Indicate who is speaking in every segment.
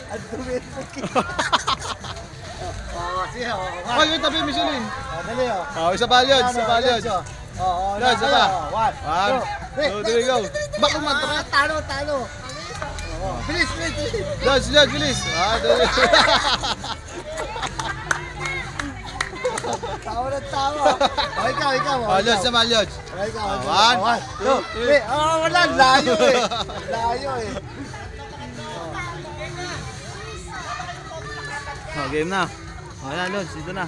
Speaker 1: Ang dumi yung puki. Sige,
Speaker 2: Hoy, wait, tabi, Michelin.
Speaker 1: dali,
Speaker 2: Isa pa, Lods. Isa pa, Lods. Lods, isa pa. 1, 2, 3, go. Back naman, tara.
Speaker 1: Talo. Bilis.
Speaker 2: Lods, bilis.
Speaker 1: Tawa. Ikaw.
Speaker 2: Lods naman, Lods.
Speaker 1: Ikaw.
Speaker 2: 1, 2, 3.
Speaker 1: Wala. Layo eh.
Speaker 2: Game na. Ayan, Lods, dito na.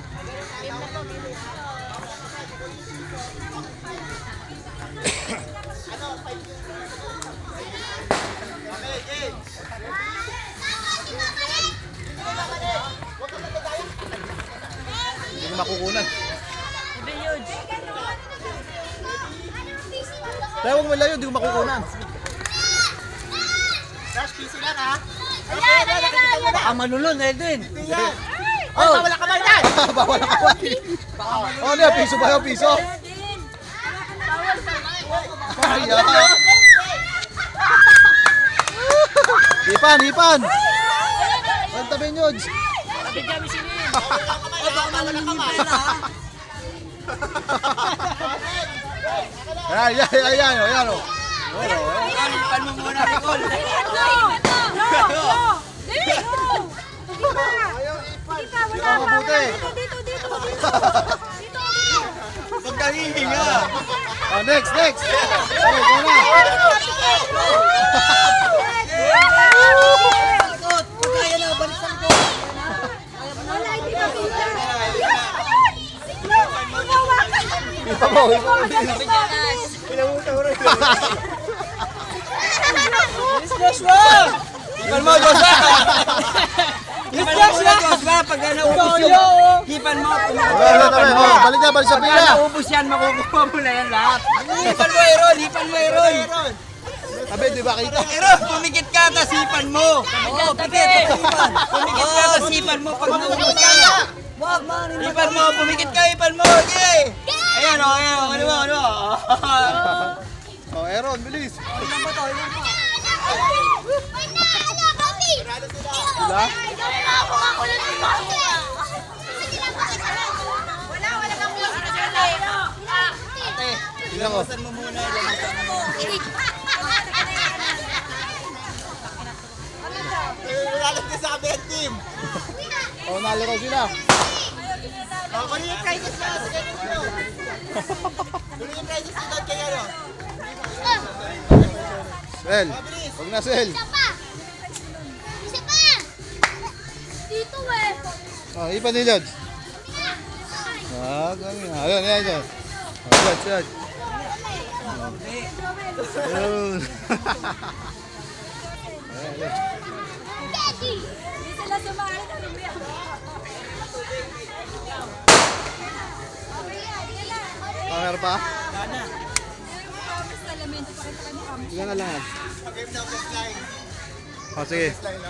Speaker 2: Hindi ko makukunan. Kaya huwag malayo, hindi ko makukunan.
Speaker 1: Dash, PC lang ha.
Speaker 3: Baka malulun, Edwin.
Speaker 1: Bawal ka ba yan?
Speaker 2: Bawal ang kawali. Oh, ano yan? Piso ba yung piso? Ayan. Hipan. Ang tabi nyo.
Speaker 3: Baka malulun yung pera, ha?
Speaker 2: Ayan.
Speaker 3: Kalipan mo muna, Nicole.
Speaker 2: Dito. Huwag kang hihinga. Oh, next. Okay, go na.
Speaker 3: Kaya na, balik sa ko.
Speaker 2: Ipa mo.
Speaker 3: Joshua!
Speaker 2: Hipan mo, Joshua.
Speaker 3: Joshua! Pag naubos yun, hipan mo.
Speaker 2: Balik sa
Speaker 3: Pag
Speaker 2: pila.
Speaker 3: naubos yan, makukuha mo na yan lahat. Hipan mo, Aaron.
Speaker 2: Tabi, di ba kita?
Speaker 3: Aaron, pumikit ka, tas hipan mo. Oo, pikit. Pumikit ka, tas hipan mo. Pag naubos yan. Hipan mo, pumikit ka, hipan mo. Okay. Ayan. Ano?
Speaker 2: Oh, Aaron, bilis. Sila? Tingnan mo.
Speaker 3: Lamusan mo muna.
Speaker 1: Lalat ka sa kabilang team.
Speaker 2: Oh, nalaro sila.
Speaker 1: Kunin yung prizes na. Kunin yung prizes na doon kay ano.
Speaker 2: Sel. Huwag na, Sel.
Speaker 4: Isa pa! Dito eh!
Speaker 2: Oh, ipan ni Lods. Kami. Ayan. Oh, Lods. Ayun.
Speaker 4: Daddy! Hindi sila sumali na rin yan.
Speaker 2: Meron pa?
Speaker 3: Sana.
Speaker 2: Ilan na lang.
Speaker 1: Game na, best line.
Speaker 2: Oh, sige.
Speaker 1: Best line.